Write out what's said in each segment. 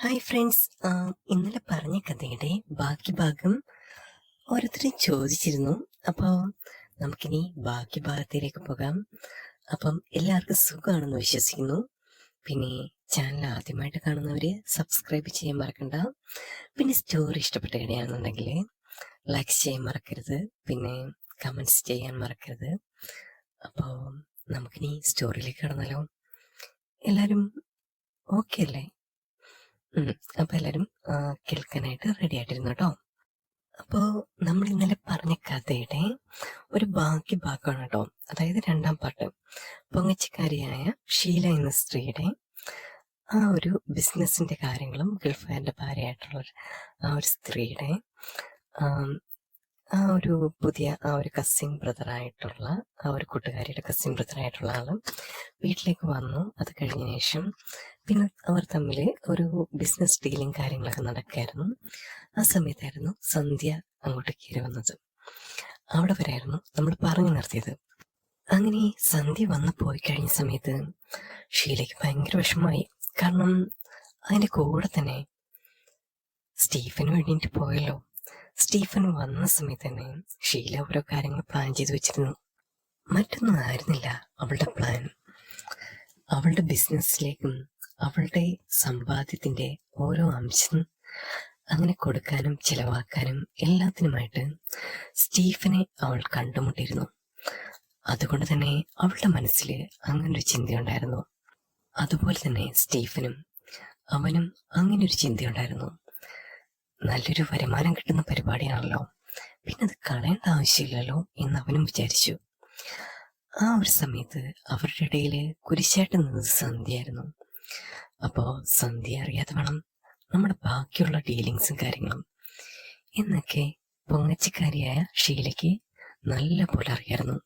Hi friends. ഇന്നലെ പറഞ്ഞ കഥയുടെ ബാക്കി ഭാഗം ഓരോരുത്തരും ചോദിച്ചിരുന്നു. അപ്പോൾ നമുക്കിനി ബാക്കി ഭാഗത്തിലേക്ക് പോകാം. അപ്പം എല്ലാവർക്കും സുഖമാണെന്ന് വിശ്വസിക്കുന്നു. പിന്നെ ചാനൽ ആദ്യമായിട്ട് കാണുന്നവർ സബ്സ്ക്രൈബ് ചെയ്യാൻ മറക്കണ്ട. പിന്നെ സ്റ്റോറി ഇഷ്ടപ്പെട്ടുകയാണെന്നുണ്ടെങ്കിൽ ലൈക്ക് ചെയ്യാൻ മറക്കരുത്. പിന്നെ കമൻറ്റ്സ് ചെയ്യാൻ മറക്കരുത്. അപ്പോൾ നമുക്കിനി സ്റ്റോറിയിലേക്ക് കടന്നാലോ? എല്ലാവരും ഓക്കെ അല്ലേ? അപ്പൊ എല്ലാരും കേൾക്കാനായിട്ട് റെഡി ആയിട്ടിരുന്നു കേട്ടോ. അപ്പോ നമ്മൾ ഇന്നലെ പറഞ്ഞ കഥയുടെ ഒരു ബാക്കി ഭാഗമാണ് കേട്ടോ. അതായത് രണ്ടാം പാർട്ട്. പൊങ്ങച്ചക്കാരിയായ ഷീല എന്ന സ്ത്രീയുടെ ആ ഒരു ബിസിനസിന്റെ കാര്യങ്ങളും ഗൾഫുകാരന്റെ ഭാര്യയായിട്ടുള്ള ആ ഒരു സ്ത്രീയുടെ ആ ഒരു പുതിയ ആ ഒരു കസിൻ ബ്രദറായിട്ടുള്ള ആ ഒരു കൂട്ടുകാരിയുടെ കസിൻ ബ്രദറായിട്ടുള്ള ആള് വീട്ടിലേക്ക് വന്നു. അത് കഴിഞ്ഞ ശേഷം പിന്നെ അവർ തമ്മിൽ ഒരു ബിസിനസ് ഡീലിങ് കാര്യങ്ങളൊക്കെ നടക്കായിരുന്നു. ആ സമയത്തായിരുന്നു സന്ധ്യ അങ്ങോട്ട് കയറി വന്നത്. അവിടെ വരെയായിരുന്നു നമ്മൾ പറഞ്ഞു നിർത്തിയത്. അങ്ങനെ സന്ധ്യ വന്ന് പോയി കഴിഞ്ഞ സമയത്ത് ഷീലയ്ക്ക് ഭയങ്കര വിഷമമായി. കാരണം അതിന്റെ കൂടെ തന്നെ സ്റ്റീഫന് വേണ്ടിയിട്ട് പോയല്ലോ. സ്റ്റീഫൻ വന്ന സമയത്ത് തന്നെ ഷീല ഓരോ കാര്യങ്ങൾ പ്ലാൻ ചെയ്ത് വെച്ചിരുന്നു. മറ്റൊന്നും ആയിരുന്നില്ല അവളുടെ പ്ലാൻ. അവളുടെ ബിസിനസ്സിലേക്കും അവളുടെ സമ്പാദ്യത്തിന്റെ ഓരോ അംശം അങ്ങനെ കൊടുക്കാനും ചിലവാക്കാനും എല്ലാത്തിനുമായിട്ട് സ്റ്റീഫനെ അവൾ കണ്ടുമുട്ടിയിരുന്നു. അതുകൊണ്ട് തന്നെ അവളുടെ മനസ്സിൽ അങ്ങനൊരു ചിന്തയുണ്ടായിരുന്നു. അതുപോലെ തന്നെ സ്റ്റീഫനും അവനും അങ്ങനൊരു ചിന്തയുണ്ടായിരുന്നു. നല്ലൊരു വരുമാനം കിട്ടുന്ന പരിപാടിയാണല്ലോ, പിന്നെ അത് കളയേണ്ട ആവശ്യമില്ലല്ലോ എന്ന് അവനും വിചാരിച്ചു. ആ ഒരു സമയത്ത് അവരുടെ ഇടയിൽ കുരിശായിട്ട് നിന്നത് സന്ധ്യയായിരുന്നു. അപ്പോ സന്ധ്യ അറിയാതെ വേണം നമ്മുടെ ബാക്കിയുള്ള ഡീലിങ്സും കാര്യങ്ങളും എന്നൊക്കെ പൊങ്ങച്ചക്കാരിയായ ഷീലയ്ക്ക് നല്ല പോലെ അറിയായിരുന്നു.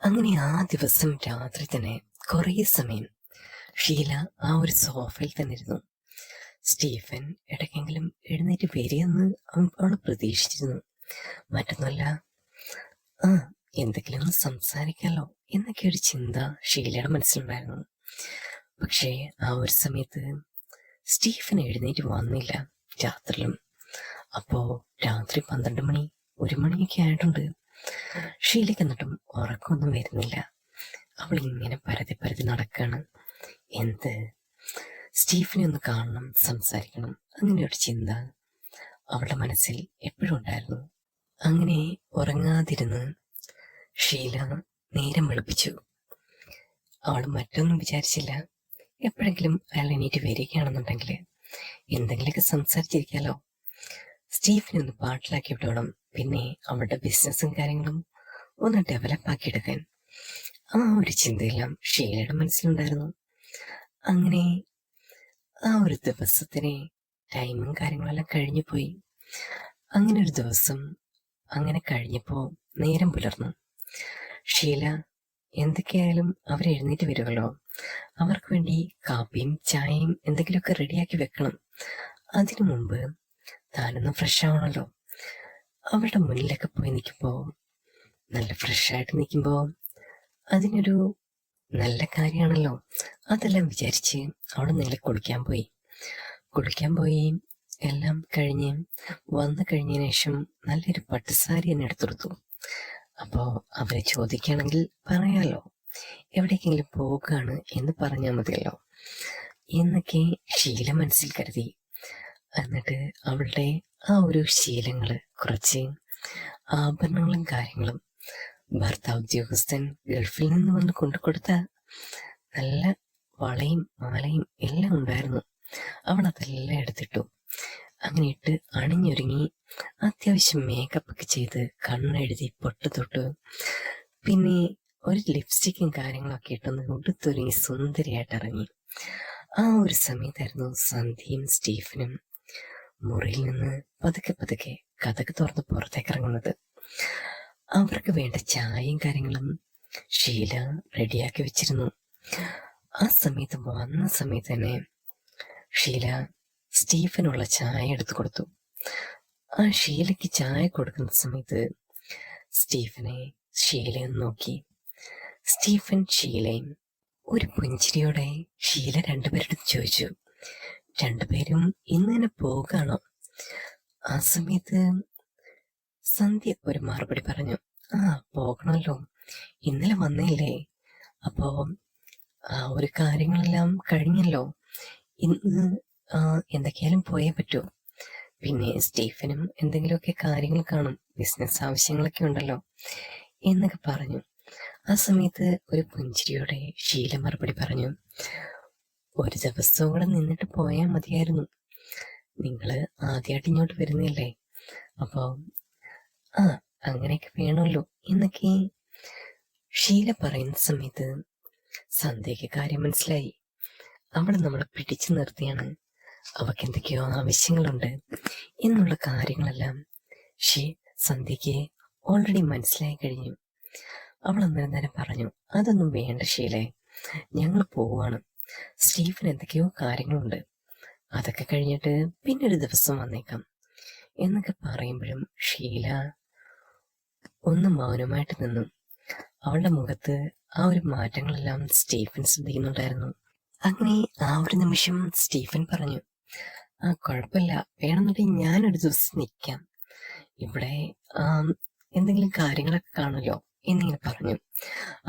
അങ്ങനെ ആ ദിവസം രാത്രി തന്നെ കുറേ സമയം ഷീല ആ ഒരു സോഫയിൽ തന്നെ ഇരുന്നു. സ്റ്റീഫൻ ഇടയ്ക്കെങ്കിലും എഴുന്നേറ്റ് വരികയെന്ന് അവൾ പ്രതീക്ഷിച്ചിരുന്നു. മറ്റൊന്നല്ല, എന്തെങ്കിലും ഒന്ന് സംസാരിക്കാലോ എന്നൊക്കെ ഒരു ചിന്ത ഷീലയുടെ മനസ്സിലുണ്ടായിരുന്നു. പക്ഷേ ആ ഒരു സമയത്ത് സ്റ്റീഫൻ എഴുന്നേറ്റ് വന്നില്ല രാത്രിയിലും. അപ്പോ രാത്രി 12 മണി 1 മണിയൊക്കെ ആയിട്ടുണ്ട്. ഷീലയ്ക്ക് എന്നിട്ടും ഉറക്കമൊന്നും വരുന്നില്ല. അവൾ ഇങ്ങനെ പരതി നടക്കാണ്. എന്ത്, സ്റ്റീഫനെ ഒന്ന് കാണണം, സംസാരിക്കണം, അങ്ങനെ ഒരു ചിന്ത അവളുടെ മനസ്സിൽ എപ്പോഴും ഉണ്ടായിരുന്നു. അങ്ങനെ ഉറങ്ങാതിരുന്ന് ഷീല നേരം വെളുപ്പിച്ചു. അവൾ മറ്റൊന്നും വിചാരിച്ചില്ല. എപ്പോഴെങ്കിലും അയാൾ എണീറ്റ് വരികയാണെന്നുണ്ടെങ്കിൽ എന്തെങ്കിലുമൊക്കെ സംസാരിച്ചിരിക്കാലോ, സ്റ്റീഫനെ ഒന്ന് പാട്ടിലാക്കി വിടണം, പിന്നെ അവളുടെ ബിസിനസ്സും കാര്യങ്ങളും ഒന്ന് ഡെവലപ്പാക്കി എടുക്കാൻ. ആ ഒരു ചിന്തയെല്ലാം ഷീലയുടെ മനസ്സിലുണ്ടായിരുന്നു. അങ്ങനെ ആ ഒരു ദിവസത്തിന് ടൈമും കാര്യങ്ങളെല്ലാം കഴിഞ്ഞു പോയി. അങ്ങനെ ഒരു ദിവസം അങ്ങനെ കഴിഞ്ഞപ്പോ നേരം പുലർന്നു. ഷീല എന്തൊക്കെയായാലും അവരെഴുന്നേറ്റ് വരുമല്ലോ, അവർക്ക് വേണ്ടി കാപ്പിയും ചായയും എന്തെങ്കിലുമൊക്കെ റെഡിയാക്കി വെക്കണം. അതിനു മുമ്പ് താനൊന്ന് ഫ്രഷ് ആവണല്ലോ. അവളുടെ മുന്നിലൊക്കെ പോയി നിൽക്കുമ്പോ, നല്ല ഫ്രഷായിട്ട് നിൽക്കുമ്പോ അതിനൊരു നല്ല കാര്യമാണല്ലോ. അതെല്ലാം വിചാരിച്ച് അവൾ നേരെ കുളിക്കാൻ പോയി എല്ലാം കഴിഞ്ഞ് വന്നു കഴിഞ്ഞതിന് ശേഷം നല്ലൊരു പട്ടുസാരി തന്നെ എടുത്തെടുത്തു. അപ്പോ അവരെ ചോദിക്കുകയാണെങ്കിൽ പറയാലോ, എവിടേക്കെങ്കിലും പോകുകയാണ് എന്ന് പറഞ്ഞാൽ മതിയല്ലോ എന്നൊക്കെ ഷീല മനസ്സിൽ കരുതി. എന്നിട്ട് അവളുടെ ആ ഒരു ശീലങ്ങള്, കുറച്ച് ആഭരണങ്ങളും കാര്യങ്ങളും ഭർത്താവ് ഉദ്യോഗസ്ഥൻ ഗൾഫിൽ നിന്ന് വന്ന് കൊണ്ടുകൊടുത്ത നല്ല വളയും മാലയും എല്ലാം ഉണ്ടായിരുന്നു. അവൾ അതെല്ലാം എടുത്തിട്ടു. അങ്ങനെ ഇട്ട് അണിഞ്ഞൊരുങ്ങി അത്യാവശ്യം മേക്കപ്പ് ഒക്കെ ചെയ്ത് കണ്ണെഴുതി പൊട്ട് തൊട്ട് പിന്നെ ഒരു ലിപ്സ്റ്റിക്കും കാര്യങ്ങളൊക്കെ ഇട്ടൊന്ന് ഉടുത്തൊരുങ്ങി സുന്ദരിയായിട്ട് ഇറങ്ങി. ആ ഒരു സമയത്തായിരുന്നു സന്ധ്യയും സ്റ്റീഫനും മുറിയിൽ നിന്ന് പതുക്കെ കതക് തുറന്ന് പുറത്തേക്ക് ഇറങ്ങുന്നത്. അവർക്ക് വേണ്ട ചായയും കാര്യങ്ങളും ഷീല റെഡിയാക്കി വെച്ചിരുന്നു. ആ സമയത്ത് വന്ന സമയത്ത് തന്നെ ഷീല സ്റ്റീഫനുള്ള ചായ എടുത്തു കൊടുത്തു. ആ ഷീലയ്ക്ക് ചായ കൊടുക്കുന്ന സമയത്ത് സ്റ്റീഫനെ ഷീലയൊന്ന് നോക്കി. സ്റ്റീഫൻ ഷീലയും ഒരു പുഞ്ചിരിയോടെ ഷീല രണ്ടുപേരുടെ ചോദിച്ചു, രണ്ടുപേരും ഇന്ന് തന്നെ പോകാണോ? ആ സമയത്ത് സന്ധ്യ ഒരു മറുപടി പറഞ്ഞു. ആ, പോകണമല്ലോ, ഇന്നലെ വന്നേല്ലേ, അപ്പോ ഒരു കാര്യങ്ങളെല്ലാം കഴിഞ്ഞല്ലോ, ഇന്ന് എന്തൊക്കെയാലും പോയേ പറ്റൂ. പിന്നെ സ്റ്റീഫനും എന്തെങ്കിലുമൊക്കെ കാര്യങ്ങൾ കാണും, ബിസിനസ് ആവശ്യങ്ങളൊക്കെ ഉണ്ടല്ലോ എന്നൊക്കെ പറഞ്ഞു. ആ സമയത്ത് ഒരു പുഞ്ചിരിയോടെ ഷീല മറുപടി പറഞ്ഞു. ഒരു ദിവസം കൂടെ നിന്നിട്ട് പോയാൽ മതിയായിരുന്നു, നിങ്ങള് ആദ്യമായിട്ട് ഇങ്ങോട്ട് വരുന്നല്ലേ, അപ്പോ അങ്ങനെയൊക്കെ വേണമല്ലോ എന്നൊക്കെ ഷീല പറയുന്ന സമയത്ത് സന്ധ്യയ്ക്ക് കാര്യം മനസ്സിലായി. അവൾ നമ്മളെ പിടിച്ചു നിർത്തിയാണ്, അവക്ക് എന്തൊക്കെയോ ആവശ്യങ്ങളുണ്ട് എന്നുള്ള കാര്യങ്ങളെല്ലാം സന്ധ്യയ്ക്ക് ഓൾറെഡി മനസ്സിലായി കഴിഞ്ഞു. അവൾ അന്നേരം പറഞ്ഞു, അതൊന്നും വേണ്ട ഷീലേ, ഞങ്ങൾ പോവാണ്, സ്റ്റീഫൻ എന്തൊക്കെയോ കാര്യങ്ങളുണ്ട്, അതൊക്കെ കഴിഞ്ഞിട്ട് പിന്നെ ഒരു ദിവസം വന്നേക്കാം എന്നൊക്കെ പറയുമ്പോഴും ഷീല ഒന്ന് മൗനമായിട്ട് നിന്നു. അവളുടെ മുഖത്ത് ആ ഒരു മാറ്റങ്ങളെല്ലാം സ്റ്റീഫൻ ശ്രദ്ധിക്കുന്നുണ്ടായിരുന്നു. അങ്ങനെ ആ ഒരു നിമിഷം സ്റ്റീഫൻ പറഞ്ഞു, കുഴപ്പമില്ല, വേണമെന്നുണ്ടെങ്കിൽ ഞാനൊരു ദിവസം നിൽക്കാം, ഇവിടെ എന്തെങ്കിലും കാര്യങ്ങളൊക്കെ കാണുമല്ലോ എന്നിങ്ങനെ പറഞ്ഞു.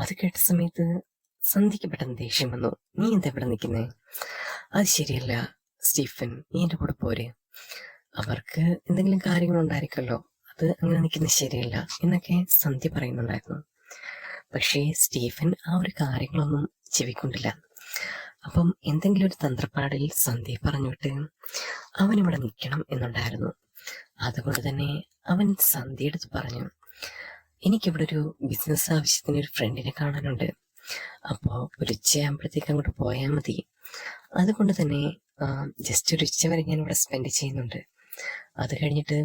അത് കേട്ട സമയത്ത് സന്ധ്യയ്ക്ക് പെട്ടെന്ന് ദേഷ്യം വന്നു. നീ എന്താ ഇവിടെ നിൽക്കുന്നേ? അത് ശരിയല്ല സ്റ്റീഫൻ, നീ എൻ്റെ കൂടെ പോരെ, അവർക്ക് എന്തെങ്കിലും കാര്യങ്ങളുണ്ടായിരിക്കുമല്ലോ, അത് അങ്ങനെ നിൽക്കുന്നത് ശരിയല്ല എന്നൊക്കെ സന്ധ്യ പറയുന്നുണ്ടായിരുന്നു. പക്ഷേ സ്റ്റീഫൻ ആ ഒരു കാര്യങ്ങളൊന്നും ചെവിക്കൊണ്ടില്ല. അപ്പം എന്തെങ്കിലും ഒരു തന്ത്രപ്പാടിൽ സന്ധ്യ പറഞ്ഞിട്ട് അവനിവിടെ നിൽക്കണം എന്നുണ്ടായിരുന്നു. അതുകൊണ്ട് തന്നെ അവൻ സന്ധ്യയെടുത്ത് പറഞ്ഞു, എനിക്കിവിടെ ഒരു ബിസിനസ് ആവശ്യത്തിന് ഒരു ഫ്രണ്ടിനെ കാണാനുണ്ട്, അപ്പോൾ ഒരു ഉച്ചയാകുമ്പോഴത്തേക്ക് അങ്ങോട്ട് പോയാൽ മതി, അതുകൊണ്ട് തന്നെ ജസ്റ്റ് ഒരു ഉച്ച വരെ ഞാൻ ഇവിടെ സ്പെൻഡ് ചെയ്യുന്നുണ്ട്, അത് കഴിഞ്ഞിട്ട്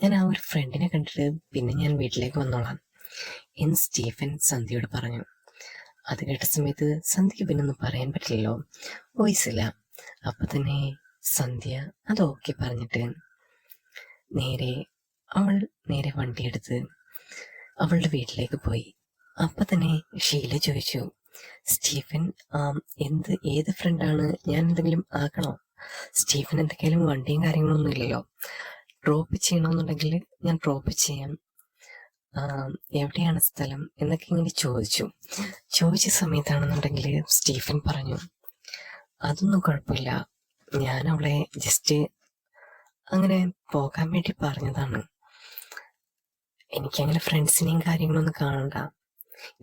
ഞാൻ ആ ഒരു ഫ്രണ്ടിനെ കണ്ടിട്ട് പിന്നെ ഞാൻ വീട്ടിലേക്ക് വന്നോളാം എന്ന് സ്റ്റീഫൻ സന്ധ്യയോട് പറഞ്ഞു. അത് കേട്ട സമയത്ത് സന്ധ്യക്ക് പിന്നൊന്നും പറയാൻ പറ്റില്ലല്ലോ, വോയിസ് ഇല്ല. അപ്പൊ തന്നെ സന്ധ്യ അതൊക്കെ പറഞ്ഞിട്ട് നേരെ വണ്ടിയെടുത്ത് അവളുടെ വീട്ടിലേക്ക് പോയി. അപ്പൊ തന്നെ ഷീല ചോദിച്ചു, സ്റ്റീഫൻ ഏത് ഫ്രണ്ടാണ്, ഞാൻ എന്തെങ്കിലും ആക്കണോ? സ്റ്റീഫൻ എന്തൊക്കെയാലും വണ്ടിയും കാര്യങ്ങളൊന്നും ഇല്ലല്ലോ, ഡ്രോപ്പ് ചെയ്യണമെന്നുണ്ടെങ്കിൽ ഞാൻ ഡ്രോപ്പ് ചെയ്യാം, എവിടെയാണ് സ്ഥലം എന്നൊക്കെ ഇങ്ങനെ ചോദിച്ച സമയത്താണെന്നുണ്ടെങ്കിൽ സ്റ്റീഫൻ പറഞ്ഞു, അതൊന്നും കുഴപ്പമില്ല, ഞാൻ അവളെ ജസ്റ്റ് അങ്ങനെ പോകാൻ വേണ്ടി പറഞ്ഞതാണ്, എനിക്കങ്ങനെ ഫ്രണ്ട്സിനെയും കാര്യങ്ങളൊന്നും കാണണ്ട,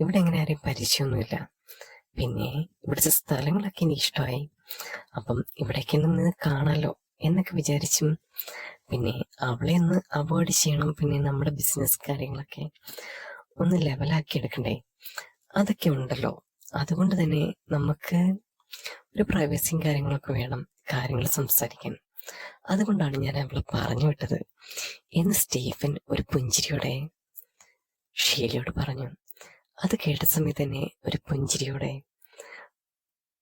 ഇവിടെ എങ്ങനെ ആരെയും പരിചയമൊന്നുമില്ല, പിന്നെ ഇവിടുത്തെ സ്ഥലങ്ങളൊക്കെ എനിക്ക് ഇഷ്ടമായി, അപ്പം ഇവിടേക്ക് നിന്ന് കാണാലോ എന്നൊക്കെ വിചാരിച്ചും, പിന്നെ അവളെ ഒന്ന് അവോയ്ഡ് ചെയ്യണം, പിന്നെ നമ്മുടെ ബിസിനസ് കാര്യങ്ങളൊക്കെ ഒന്ന് ലെവലാക്കി എടുക്കണ്ടേ, അതൊക്കെ ഉണ്ടല്ലോ, അതുകൊണ്ട് തന്നെ നമുക്ക് ഒരു പ്രൈവസിയും കാര്യങ്ങളൊക്കെ വേണം, കാര്യങ്ങൾ സംസാരിക്കാൻ, അതുകൊണ്ടാണ് ഞാൻ അവളെ പറഞ്ഞു വിട്ടത് എന്ന് സ്റ്റീഫൻ ഒരു പുഞ്ചിരിയോടെ ഷീലയോട് പറഞ്ഞു. അത് കേട്ട സമയത്ത് തന്നെ ഒരു പുഞ്ചിരിയോടെ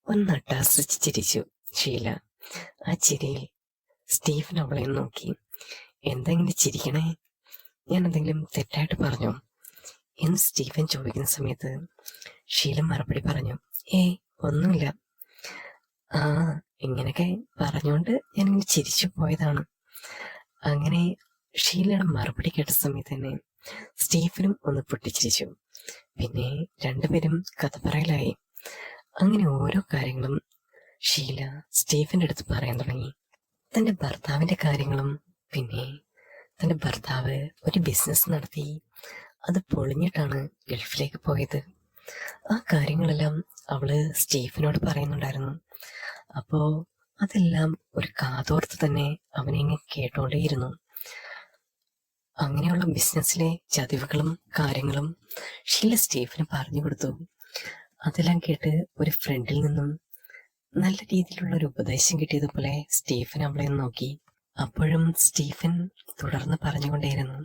ഒന്നട്ടാസ്വദിച്ച് ചിരിച്ചു ഷീല. ആ ചിരിയിൽ സ്റ്റീഫൻ അവളെ നോക്കി, എന്തെങ്കിലും ചിരിക്കണേ, ഞാൻ എന്തെങ്കിലും തെറ്റായിട്ട് പറഞ്ഞോ എന്ന് സ്റ്റീഫൻ ചോദിക്കുന്ന സമയത്ത് ഷീല മറുപടി പറഞ്ഞു, ഒന്നുമില്ല, ഇങ്ങനെയൊക്കെ പറഞ്ഞുകൊണ്ട് ഞാനിങ്ങനെ ചിരിച്ചു പോയതാണ്. അങ്ങനെ ഷീലയുടെ മറുപടി കേട്ട സമയത്ത് തന്നെ സ്റ്റീഫനും ഒന്ന് പൊട്ടിച്ചിരിച്ചു. പിന്നെ രണ്ടുപേരും കഥ പറയലായി. അങ്ങനെ ഓരോ കാര്യങ്ങളും ഷീല സ്റ്റീഫന്റെ അടുത്ത് പറയാൻ തുടങ്ങി. തന്റെ ഭർത്താവിന്റെ കാര്യങ്ങളും, പിന്നെ തന്റെ ഭർത്താവ് ഒരു ബിസിനസ് നടത്തി അത് പൊളിഞ്ഞിട്ടാണ് ഗൾഫിലേക്ക് പോയത്, ആ കാര്യങ്ങളെല്ലാം അവള് സ്റ്റീഫനോട് പറയുന്നുണ്ടായിരുന്നു. അപ്പോ അതെല്ലാം ഒരു കാതോർത്ത് തന്നെ അവനെ കേട്ടോണ്ടേയിരുന്നു. അങ്ങനെയുള്ള ബിസിനസ്സിലെ ചതിവുകളും കാര്യങ്ങളും ഷീല സ്റ്റീഫന് പറഞ്ഞു കൊടുത്തു. അതെല്ലാം കേട്ട് ഒരു ഫ്രണ്ടിൽ നിന്നും നല്ല രീതിയിലുള്ള ഒരു ഉപദേശം കിട്ടിയതുപോലെ സ്റ്റീഫൻ അവളെ നോക്കി. അപ്പോഴും സ്റ്റീഫൻ തുടർന്ന് പറഞ്ഞുകൊണ്ടേയിരുന്നു,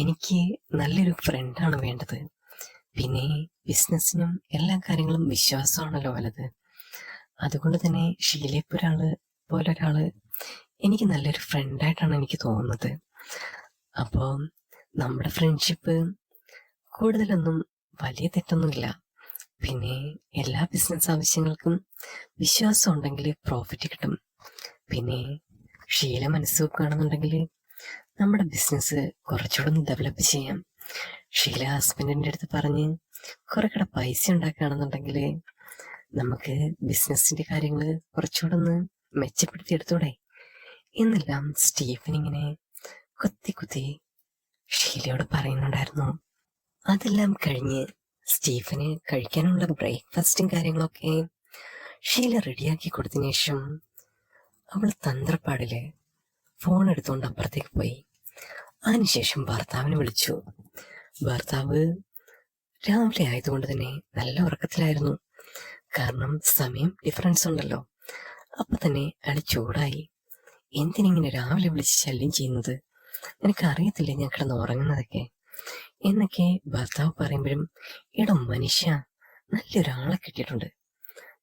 എനിക്ക് നല്ലൊരു ഫ്രണ്ടാണ് വേണ്ടത്, പിന്നെ ബിസിനസ്സിനും എല്ലാ കാര്യങ്ങളും വിശ്വാസമാണല്ലോ വലുത്, അതുകൊണ്ട് തന്നെ ഷീലയെ പോലൊരാള് എനിക്ക് നല്ലൊരു ഫ്രണ്ടായിട്ടാണ് എനിക്ക് തോന്നുന്നത്. അപ്പോൾ നമ്മുടെ ഫ്രണ്ട്ഷിപ്പ് കൂടുതലൊന്നും വലിയ തെറ്റൊന്നുമില്ല, പിന്നെ എല്ലാ ബിസിനസ് ആവശ്യങ്ങൾക്കും വിശ്വാസം ഉണ്ടെങ്കിൽ പ്രോഫിറ്റ് കിട്ടും. പിന്നെ ഷീല മനസ്സ് വെക്കുകയാണെന്നുണ്ടെങ്കിൽ നമ്മുടെ ബിസിനസ് കുറച്ചുകൂടെ ഒന്ന് ഡെവലപ്പ് ചെയ്യാം. ഷീല ഹസ്ബൻഡിന്റെ അടുത്ത് പറഞ്ഞ് കുറെ കൂടെ പൈസ ഉണ്ടാക്കുകയാണെന്നുണ്ടെങ്കിൽ നമുക്ക് ബിസിനസിന്റെ കാര്യങ്ങൾ കുറച്ചുകൂടെ ഒന്ന് മെച്ചപ്പെടുത്തി എടുത്തൂടെ എന്നെല്ലാം സ്റ്റീഫൻ ഇങ്ങനെ കുത്തി കുത്തി ഷീലയോട് പറയുന്നുണ്ടായിരുന്നു. അതെല്ലാം കഴിഞ്ഞ് സ്റ്റീഫന് കഴിക്കാനുള്ള ബ്രേക്ക്ഫാസ്റ്റും കാര്യങ്ങളൊക്കെ ഷീല റെഡിയാക്കി കൊടുത്തതിന് ശേഷം അവൾ തന്ത്രപ്പാടില് ഫോൺ എടുത്തുകൊണ്ട് അപ്പുറത്തേക്ക് പോയി. അതിനുശേഷം ഭർത്താവിനെ വിളിച്ചു. ഭർത്താവ് രാവിലെ ആയതുകൊണ്ട് തന്നെ നല്ല ഉറക്കത്തിലായിരുന്നു. കാരണം സമയം ഡിഫറൻസ് ഉണ്ടല്ലോ. അപ്പൊ തന്നെ അയാൾ ചൂടായി. എന്തിനിങ്ങനെ രാവിലെ വിളിച്ച് ശല്യം ചെയ്യുന്നത്? എനിക്കറിയത്തില്ലേ ഞാൻ കിടന്ന് ഉറങ്ങുന്നതൊക്കെ എന്നൊക്കെ ഭർത്താവ് പറയുമ്പോഴും, എടോ മനുഷ്യ, നല്ലൊരാളെ കിട്ടിയിട്ടുണ്ട്,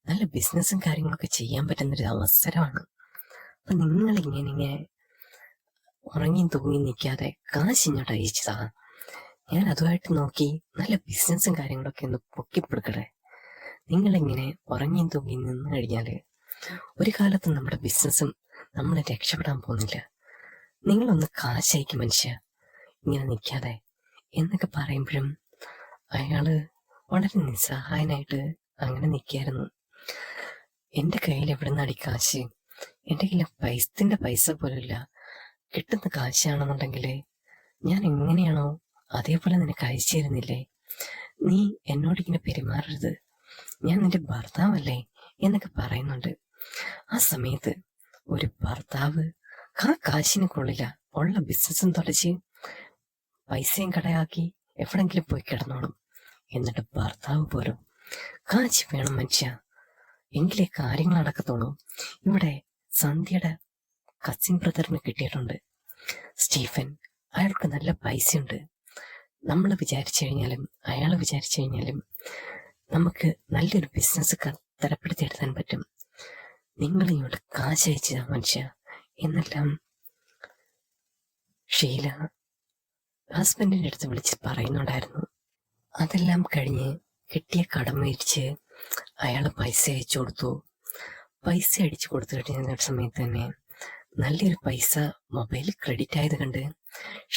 നല്ല ബിസിനസ്സും കാര്യങ്ങളൊക്കെ ചെയ്യാൻ പറ്റുന്നൊരു അവസരമാണ്. അപ്പൊ നിങ്ങളിങ്ങനെ ഉറങ്ങിയും തൂങ്ങി നിൽക്കാതെ കാശ് ഇങ്ങോട്ട് അയച്ചതാ. ഞാൻ അതുമായിട്ട് നോക്കി നല്ല ബിസിനസ്സും കാര്യങ്ങളൊക്കെ ഒന്ന് പൊക്കിപ്പിടുക്കട്ടെ. നിങ്ങളിങ്ങനെ ഉറങ്ങിയും തൂങ്ങി നിന്ന് കഴിഞ്ഞാല് ഒരു കാലത്തും നമ്മുടെ ബിസിനസ്സും നമ്മൾ രക്ഷപ്പെടാൻ പോകുന്നില്ല. നിങ്ങളൊന്ന് കാശയക്കും മനുഷ്യ, ഇങ്ങനെ നിൽക്കാതെ എന്നൊക്കെ പറയുമ്പോഴും അയാള് വളരെ നിസ്സഹായനായിട്ട് അങ്ങനെ നിൽക്കായിരുന്നു. എന്റെ കയ്യിൽ എവിടെ നിന്നാടി കാശ്? എന്റെ കയ്യിൽ പൈസ പോലുമില്ല. കിട്ടുന്ന കാശാണെന്നുണ്ടെങ്കിൽ ഞാൻ എങ്ങനെയാണോ അതേപോലെ നിനക്ക് അയച്ചു തരുന്നില്ലേ? നീ എന്നോടിങ്ങനെ പെരുമാറരുത്, ഞാൻ നിന്റെ ഭർത്താവല്ലേ എന്നൊക്കെ പറയുന്നുണ്ട്. ആ സമയത്ത് ഒരു ഭർത്താവ് ആ കാശിന് കൊള്ളില്ല, ഉള്ള ബിസിനസ്സും തുടച്ച് പൈസയും കടയാക്കി എവിടെങ്കിലും പോയി കിടന്നോളും. എന്നിട്ട് ഭർത്താവ് പോലും കാശ് വേണം മനുഷ്യ, എങ്കിലേ കാര്യങ്ങൾ നടക്കത്തുള്ളൂ. ഇവിടെ സന്ധ്യയുടെ കസിൻ ബ്രദറിന് കിട്ടിയിട്ടുണ്ട് സ്റ്റീഫൻ. അയാൾക്ക് നല്ല പൈസയുണ്ട്. നമ്മൾ വിചാരിച്ചു കഴിഞ്ഞാലും അയാൾ വിചാരിച്ചു കഴിഞ്ഞാലും നമുക്ക് നല്ലൊരു ബിസിനസ് തരപ്പെടുത്തിയെടുക്കാൻ പറ്റും. നിങ്ങൾ ഇങ്ങോട്ട് കാശ് അയച്ചതാ മനുഷ്യ എന്നെല്ലാം ഷീല ഹസ്ബൻഡിന്റെ അടുത്ത് വിളിച്ച് പറയുന്നുണ്ടായിരുന്നു. അതെല്ലാം കഴിഞ്ഞ് കിട്ടിയ കടം മേടിച്ച് അയാൾ പൈസ അയച്ചു കൊടുത്തു. പൈസ അടിച്ചു കൊടുത്തു കഴിഞ്ഞ സമയത്ത് തന്നെ നല്ലൊരു പൈസ മൊബൈലിൽ ക്രെഡിറ്റ് ആയത് കണ്ട്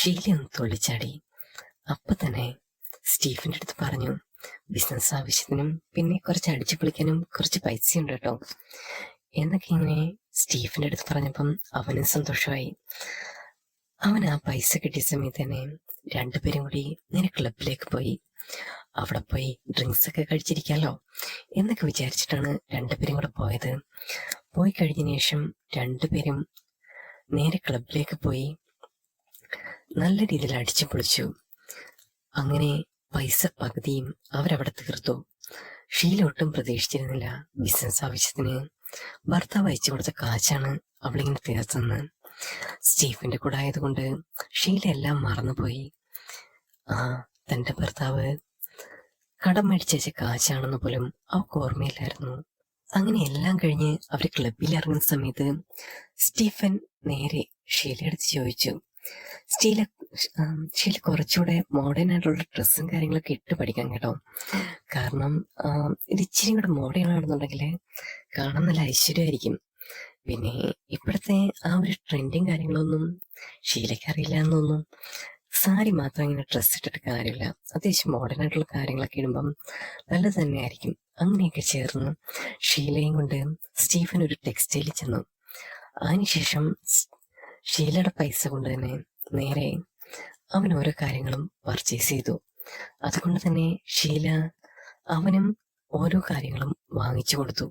ഷീല ഒന്ന് തുള്ളിച്ചാടി. അപ്പൊ തന്നെ സ്റ്റീഫിന്റെ അടുത്ത് പറഞ്ഞു, ബിസിനസ് ആവശ്യത്തിനും പിന്നെ കുറച്ച് അടിച്ചു പൊളിക്കാനും കുറച്ച് പൈസയുണ്ട് കേട്ടോ എന്നൊക്കെ ഇങ്ങനെ സ്റ്റീഫിന്റെ അടുത്ത് പറഞ്ഞപ്പം അവനും സന്തോഷമായി. അവൻ ആ പൈസ കിട്ടിയ സമയത്ത് തന്നെ രണ്ടുപേരും കൂടി നേരെ ക്ലബിലേക്ക് പോയി. അവിടെ പോയി ഡ്രിങ്ക്സ് ഒക്കെ കഴിച്ചിരിക്കാലോ എന്നൊക്കെ വിചാരിച്ചിട്ടാണ് രണ്ടുപേരും കൂടെ പോയത്. പോയി കഴിഞ്ഞതിന് ശേഷം രണ്ടുപേരും നേരെ ക്ലബിലേക്ക് പോയി നല്ല രീതിയിൽ അടിച്ചു പൊളിച്ചു. അങ്ങനെ പൈസ പകുതിയും അവരവിടെ തീർത്തു. ഷീല ഒട്ടും പ്രതീക്ഷിച്ചിരുന്നില്ല ബിസിനസ് ആവശ്യത്തിന് ഭർത്താവ് അയച്ചു കൊടുത്ത കാശാണ് അവളിങ്ങനെ തീർത്തതെന്ന്. സ്റ്റീഫന്റെ കൂടെ ആയതുകൊണ്ട് ഷീല എല്ലാം മറന്നുപോയി. തന്റെ ഭർത്താവ് കടം മേടിച്ച കാശാണെന്ന് പോലും അവൾക്ക് ഓർമ്മയില്ലായിരുന്നു. അങ്ങനെ എല്ലാം കഴിഞ്ഞ് അവർ ക്ലബിൽ ഇറങ്ങുന്ന സമയത്ത് സ്റ്റീഫൻ നേരെ ഷീലയെടുത്ത് ചോദിച്ചു, ഷീല കുറച്ചുകൂടെ മോഡേൺ ആയിട്ടുള്ള ഡ്രസ്സും കാര്യങ്ങളൊക്കെ ഇട്ട് പഠിക്കാൻ കേട്ടോ. കാരണം ഇത് ഇച്ചിരി കൂടെ മോഡേൺ ആണെന്നുണ്ടെങ്കിൽ കാണാൻ നല്ല ഐശ്വര്യമായിരിക്കും. പിന്നെ ഇപ്പോഴത്തെ ആ ഒരു ട്രെൻഡും കാര്യങ്ങളൊന്നും ഷീലയ്ക്ക് അറിയില്ല എന്നൊന്നും. സാരി മാത്രം ഇങ്ങനെ ഡ്രസ്സ് ഇട്ടിട്ട് കാര്യമില്ല, അത്യാവശ്യം മോഡേൺ ആയിട്ടുള്ള കാര്യങ്ങളൊക്കെ ഇടുമ്പം നല്ലത് തന്നെയായിരിക്കും. അങ്ങനെയൊക്കെ ചേർന്ന് ഷീലയും കൊണ്ട് സ്റ്റീഫൻ ഒരു ടെക്സ്റ്റൈലിൽ ചെന്നു. അതിനുശേഷം ഷീലയുടെ പൈസ കൊണ്ട് തന്നെ നേരെ അവൻ ഓരോ കാര്യങ്ങളും പർച്ചേസ് ചെയ്തു. അതുകൊണ്ട് തന്നെ ഷീല അവനും ഓരോ കാര്യങ്ങളും വാങ്ങിച്ചു കൊടുത്തു.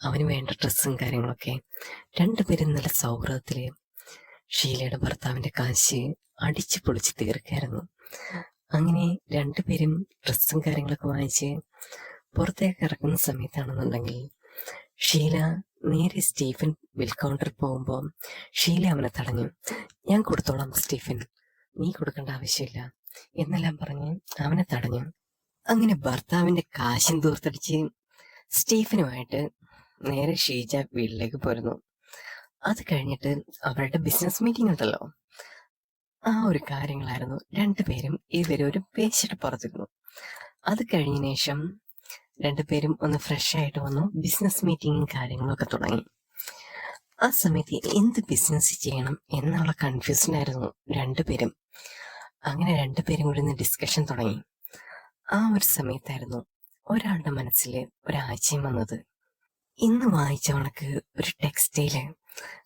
അവന് വേണ്ട ഡ്രസ്സും കാര്യങ്ങളൊക്കെ. രണ്ടുപേരും നല്ല സൗഹൃദത്തില് ഷീലയുടെ ഭർത്താവിന്റെ കാശ് അടിച്ചു പൊളിച്ച് തീർക്കായിരുന്നു. അങ്ങനെ രണ്ടുപേരും ഡ്രസ്സും കാര്യങ്ങളൊക്കെ വാങ്ങിച്ച് പുറത്തേക്ക് ഇറക്കുന്ന സമയത്താണെന്നുണ്ടെങ്കിൽ ഷീല നേരെ സ്റ്റീഫൻ ബിൽ കൗണ്ടറിൽ പോകുമ്പോൾ ഷീല അവനെ തടഞ്ഞു. ഞാൻ കൊടുത്തോളാം സ്റ്റീഫൻ, നീ കൊടുക്കേണ്ട ആവശ്യമില്ല എന്നെല്ലാം പറഞ്ഞ് അവനെ തടഞ്ഞു. അങ്ങനെ ഭർത്താവിന്റെ കാശും തൂർത്തടിച്ച് സ്റ്റീഫനുമായിട്ട് നേരെ ഷീജ വീട്ടിലേക്ക് പോരുന്നു. അത് കഴിഞ്ഞിട്ട് അവരുടെ ബിസിനസ് മീറ്റിംഗ് ഉണ്ടല്ലോ, ആ ഒരു കാര്യങ്ങളായിരുന്നു. രണ്ടുപേരും ഇവരൊരു പേശിട്ട് പുറത്തിരുന്നു. അത് കഴിഞ്ഞ ശേഷം രണ്ടുപേരും ഒന്ന് ഫ്രഷ് ആയിട്ട് വന്നു. ബിസിനസ് മീറ്റിങ്ങും കാര്യങ്ങളൊക്കെ തുടങ്ങി. ആ സമയത്ത് എന്ത് ബിസിനസ് ചെയ്യണം എന്നുള്ള കൺഫ്യൂഷനായിരുന്നു രണ്ടുപേരും. അങ്ങനെ രണ്ടുപേരും കൂടി ഒന്ന് ഡിസ്കഷൻ തുടങ്ങി. ആ ഒരു സമയത്തായിരുന്നു ഒരാളുടെ മനസ്സിൽ ഒരാശയം വന്നത്. ഇന്ന് വായിച്ച കണക്ക് ഒരു ടെക്സ്റ്റൈല്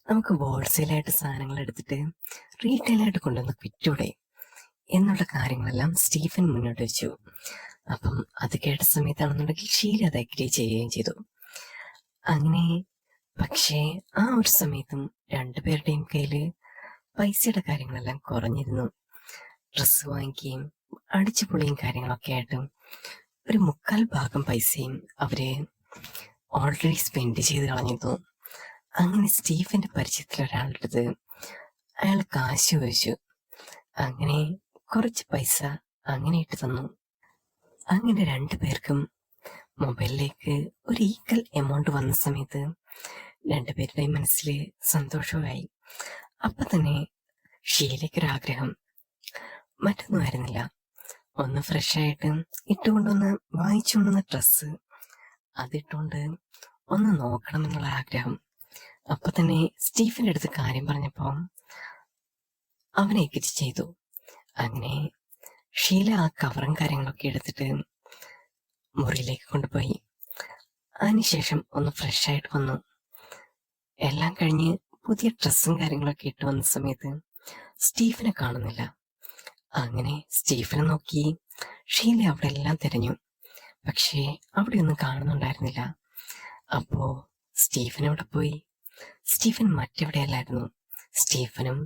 നമുക്ക് ഹോൾസെയിലായിട്ട് സാധനങ്ങൾ എടുത്തിട്ട് റീറ്റെയിലായിട്ട് കൊണ്ടുവന്ന് വിറ്റൂടെ എന്നുള്ള കാര്യങ്ങളെല്ലാം സ്റ്റീഫൻ മുന്നോട്ട് വെച്ചു. അപ്പം അത് കേട്ട സമയത്താണെന്നുണ്ടെങ്കിൽ ഷീല അത് അഗ്രി ചെയ്യുകയും ചെയ്തു. അങ്ങനെ പക്ഷേ ആ ഒരു സമയത്തും രണ്ടുപേരുടെയും കയ്യില് പൈസയുടെ കാര്യങ്ങളെല്ലാം കുറഞ്ഞിരുന്നു. ഡ്രസ്സ് വാങ്ങിക്കുകയും അടിച്ചുപൊളിയും കാര്യങ്ങളൊക്കെ ആയിട്ടും ഒരു 3/4 പൈസയും അവര് ഓൾറെഡി സ്പെൻഡ് ചെയ്ത് കളഞ്ഞിരുന്നു. അങ്ങനെ സ്റ്റീഫന്റെ പരിചയത്തിൽ ഒരാളുടെ അയാൾ കാശ് ചോദിച്ചു. അങ്ങനെ കുറച്ച് പൈസ അങ്ങനെ ഇട്ട് തന്നു. അങ്ങനെ രണ്ടുപേർക്കും മൊബൈലിലേക്ക് ഒരു ഈക്വൽ എമൗണ്ട് വന്ന സമയത്ത് രണ്ടുപേരുടെയും മനസ്സിൽ സന്തോഷമായി. അപ്പൊ തന്നെ ഷീലയ്ക്കൊരാഗ്രഹം മറ്റൊന്നും ആയിരുന്നില്ല, ഒന്ന് ഫ്രഷ് ആയിട്ട് ഇട്ടുകൊണ്ടൊന്ന് വാങ്ങിച്ചുകൊണ്ടുവന്ന ഡ്രസ്സ് അതിട്ടുകൊണ്ട് ഒന്ന് നോക്കണം എന്നുള്ള ആഗ്രഹം. അപ്പൊ തന്നെ സ്റ്റീഫന്റെ അടുത്ത് കാര്യം പറഞ്ഞപ്പോ അവനെ എഗ്രി ചെയ്തു. അങ്ങനെ ഷീല ആ കവറും കാര്യങ്ങളൊക്കെ എടുത്തിട്ട് മുറിയിലേക്ക് കൊണ്ടുപോയി. അതിനുശേഷം ഒന്ന് ഫ്രഷ് ആയിട്ട് വന്നു. എല്ലാം കഴിഞ്ഞ് പുതിയ ഡ്രസ്സും കാര്യങ്ങളൊക്കെ ഇട്ട് വന്ന സമയത്ത് സ്റ്റീഫനെ കാണുന്നില്ല. അങ്ങനെ സ്റ്റീഫനെ നോക്കി ഷീല അവിടെ എല്ലാം തിരഞ്ഞു. പക്ഷേ അവിടെയൊന്നും കാണുന്നുണ്ടായിരുന്നില്ല. അപ്പോ സ്റ്റീഫൻ അവിടെ പോയി. സ്റ്റീഫൻ മറ്റെവിടെയല്ലായിരുന്നു. സ്റ്റീഫനും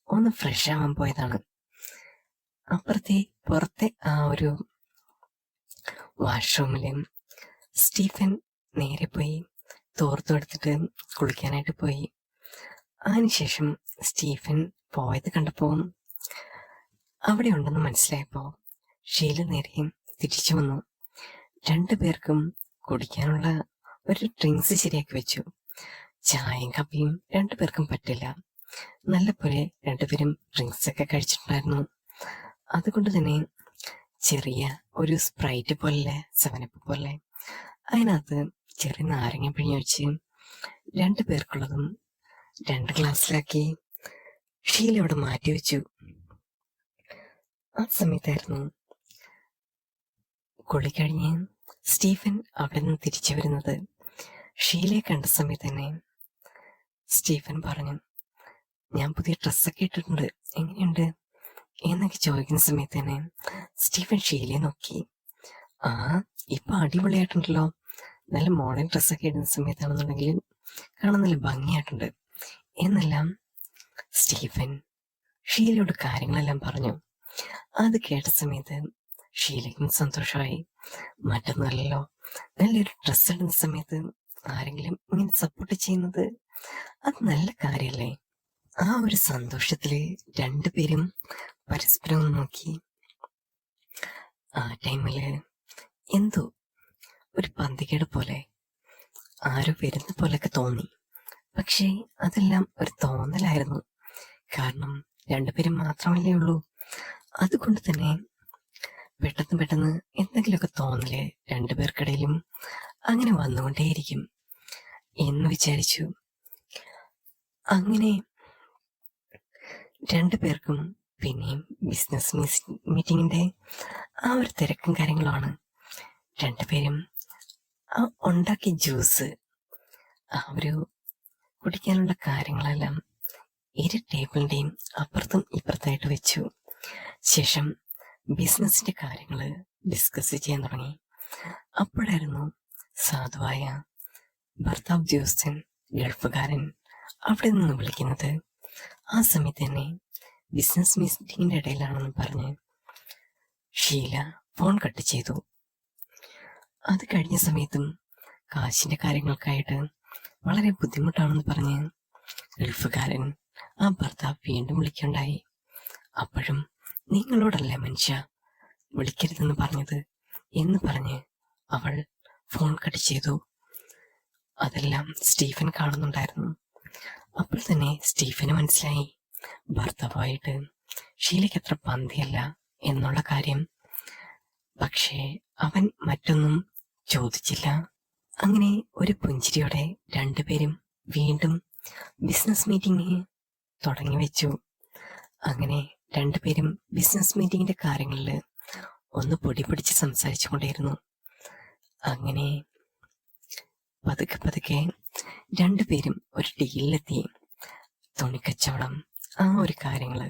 ഒന്ന് ഫ്രഷ് ആവാൻ പോയതാണ്. പുറത്തെ ആ ഒരു വാഷ്റൂമില് സ്റ്റീഫൻ നേരെ പോയി തോർത്തെടുത്തിട്ട് കുളിക്കാനായിട്ട് പോയി. അതിനുശേഷം സ്റ്റീഫൻ പോയത് കണ്ടപ്പോ അവിടെ ഉണ്ടെന്ന് മനസ്സിലായപ്പോ ഷീല നേരെയും തിരിച്ചു വന്നു. രണ്ടുപേർക്കും കുടിക്കാനുള്ള ഒരു ഡ്രിങ്ക്സ് ശരിയാക്കി വെച്ചു. ചായയും കാപ്പിയും രണ്ടുപേർക്കും പറ്റില്ല. നല്ലപോലെ രണ്ടുപേരും ഡ്രിങ്ക്സ് ഒക്കെ കഴിച്ചിട്ടുണ്ടായിരുന്നു. അതുകൊണ്ട് തന്നെ ചെറിയ ഒരു സ്പ്രൈറ്റ് പോലെ 7up പോലെ അതിനകത്ത് ചെറിയ നാരങ്ങ പിഴിഞ്ഞ് വെച്ച് രണ്ടുപേർക്കുള്ളതും 2 ഗ്ലാസ്സിലാക്കി ഷീല അവിടെ മാറ്റി വെച്ചു. ആ സമയത്തായിരുന്നു കുളി കഴിഞ്ഞ് സ്റ്റീഫൻ അവിടെ നിന്ന് തിരിച്ചു വരുന്നത്. ഷീലയെ കണ്ട സമയത്ത് തന്നെ സ്റ്റീഫൻ പറഞ്ഞു, ഞാൻ പുതിയ ഡ്രസ്സൊക്കെ ഇട്ടിട്ടുണ്ട്, എങ്ങനെയുണ്ട് എന്നൊക്കെ ചോദിക്കുന്ന സമയത്ത് തന്നെ സ്റ്റീഫൻ ഷീലയെ നോക്കി. ആ ഇപ്പൊ അടിപൊളിയായിട്ടുണ്ടല്ലോ, നല്ല മോഡേൺ ഡ്രസ്സൊക്കെ ഇടുന്ന സമയത്താണെന്നുണ്ടെങ്കിൽ കാണാൻ നല്ല ഭംഗിയായിട്ടുണ്ട് എന്നെല്ലാം സ്റ്റീഫൻ ഷീലയോട് കാര്യങ്ങളെല്ലാം പറഞ്ഞു. അത് കേട്ട സമയത്ത് ഷീലയ്ക്കും സന്തോഷമായി. മറ്റൊന്നുമല്ലല്ലോ, നല്ലൊരു ഡ്രസ്സ് ഇടുന്ന സമയത്ത് ആരെങ്കിലും ഇങ്ങനെ സപ്പോർട്ട് ചെയ്യുന്നത് അത് നല്ല കാര്യല്ലേ. ആ ഒരു സന്തോഷത്തില് രണ്ടുപേരും പരസ്പരം നോക്കി. ആ ടൈമില് എന്തോ ഒരു പന്തികേട് പോലെ ആരോ വരുന്ന പോലെയൊക്കെ തോന്നി. പക്ഷേ അതെല്ലാം ഒരു തോന്നലായിരുന്നു. കാരണം രണ്ടുപേരും മാത്രമല്ലേ ഉള്ളൂ. അതുകൊണ്ട് തന്നെ പെട്ടെന്ന് എന്തെങ്കിലുമൊക്കെ തോന്നല് രണ്ടുപേർക്കിടയിലും അങ്ങനെ വന്നുകൊണ്ടേയിരിക്കും എന്ന് വിചാരിച്ചു. അങ്ങനെ രണ്ടുപേർക്കും പിന്നെയും ബിസിനസ് മീറ്റിങ്ങിന്റെ ആ ഒരു തിരക്കും കാര്യങ്ങളുമാണ്. രണ്ടുപേരും ആ ഉണ്ടാക്കിയ ജ്യൂസ് ആ ഒരു കുടിക്കാനുള്ള കാര്യങ്ങളെല്ലാം ഇരു ടേബിളിന്റെയും അപ്പുറത്തും ഇപ്പുറത്തായിട്ട് വെച്ചു. ശേഷം ബിസിനസിന്റെ കാര്യങ്ങൾ ഡിസ്കസ് ചെയ്യാൻ തുടങ്ങി. അപ്പോഴായിരുന്നു സാധുവായ ഭർത്താവ് ജോസൻ ഗൾഫുകാരൻ അവിടെ നിന്ന് വിളിക്കുന്നത്. ആ സമയത്ത് തന്നെ ബിസിനസ് മീറ്റിങ്ങിന്റെ ഇടയിലാണെന്ന് പറഞ്ഞ് ഷീല ഫോൺ കട്ട് ചെയ്തു. അത് കഴിഞ്ഞ സമയത്തും കാശിന്റെ കാര്യങ്ങൾക്കായിട്ട് വളരെ ബുദ്ധിമുട്ടാണെന്ന് പറഞ്ഞ് ഗൾഫുകാരൻ ആ ഭർത്താവ് വീണ്ടും വിളിക്കുകയുണ്ടായി. അപ്പോഴും നിങ്ങളോടല്ലേ മനുഷ്യ വിളിക്കരുതെന്ന് പറഞ്ഞത് എന്ന് പറഞ്ഞ് അവൾ ഫോൺ കട്ട് ചെയ്തു. അതെല്ലാം സ്റ്റീഫൻ കാണുന്നുണ്ടായിരുന്നു. അപ്പോൾ തന്നെ സ്റ്റീഫന് മനസ്സിലായി ഭർത്താവായിട്ട് ഷീലയ്ക്ക് അത്ര പന്തിയല്ല എന്നുള്ള കാര്യം. പക്ഷേ അവൻ മറ്റൊന്നും ചോദിച്ചില്ല. അങ്ങനെ ഒരു പുഞ്ചിരിയോടെ രണ്ടുപേരും വീണ്ടും ബിസിനസ് മീറ്റിംഗ് തുടങ്ങി വെച്ചു. അങ്ങനെ രണ്ടുപേരും ബിസിനസ് മീറ്റിങ്ങിന്റെ കാര്യങ്ങളിൽ ഒന്ന് പൊടി പിടിച്ച് സംസാരിച്ചു കൊണ്ടേയിരുന്നു. അങ്ങനെ പതുക്കെ പതുക്കെ രണ്ടുപേരും ഒരു ഡീലിലെത്തി. തുണിക്കച്ചവടം, ആ ഒരു കാര്യങ്ങള്.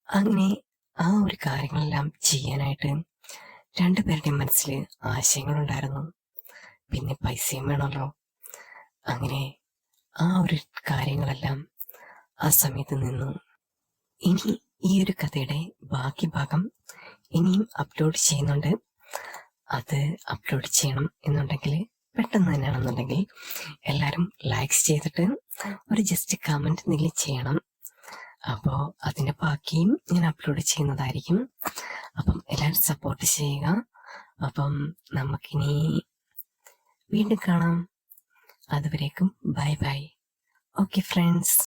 അങ്ങനെ ആ ഒരു കാര്യങ്ങളെല്ലാം ചെയ്യാനായിട്ട് രണ്ടുപേരുടെയും മനസ്സിൽ ആശയങ്ങളുണ്ടായിരുന്നു. പിന്നെ പൈസയും വേണമല്ലോ. അങ്ങനെ ആ ഒരു കാര്യങ്ങളെല്ലാം ആ സമയത്ത് നിന്നു. ഇനി ഈ ഒരു കഥയുടെ ബാക്കി ഭാഗം ഇനിയും അപ്ലോഡ് ചെയ്യുന്നുണ്ട്. അത് അപ്ലോഡ് ചെയ്യണം എന്നുണ്ടെങ്കിൽ പെട്ടെന്ന് തന്നെയാണെന്നുണ്ടെങ്കിൽ എല്ലാവരും ലൈക്സ് ചെയ്തിട്ട് ഒരു ജസ്റ്റ് കമൻറ്റ് എന്തെങ്കിലും ചെയ്യണം. അപ്പോൾ അതിൻ്റെ ബാക്കിയും ഞാൻ അപ്ലോഡ് ചെയ്യുന്നതായിരിക്കും. അപ്പം എല്ലാവരും സപ്പോർട്ട് ചെയ്യുക. അപ്പം നമുക്കിനി വീണ്ടും കാണാം. അതുവരേക്കും ബൈ ബൈ. Okay friends.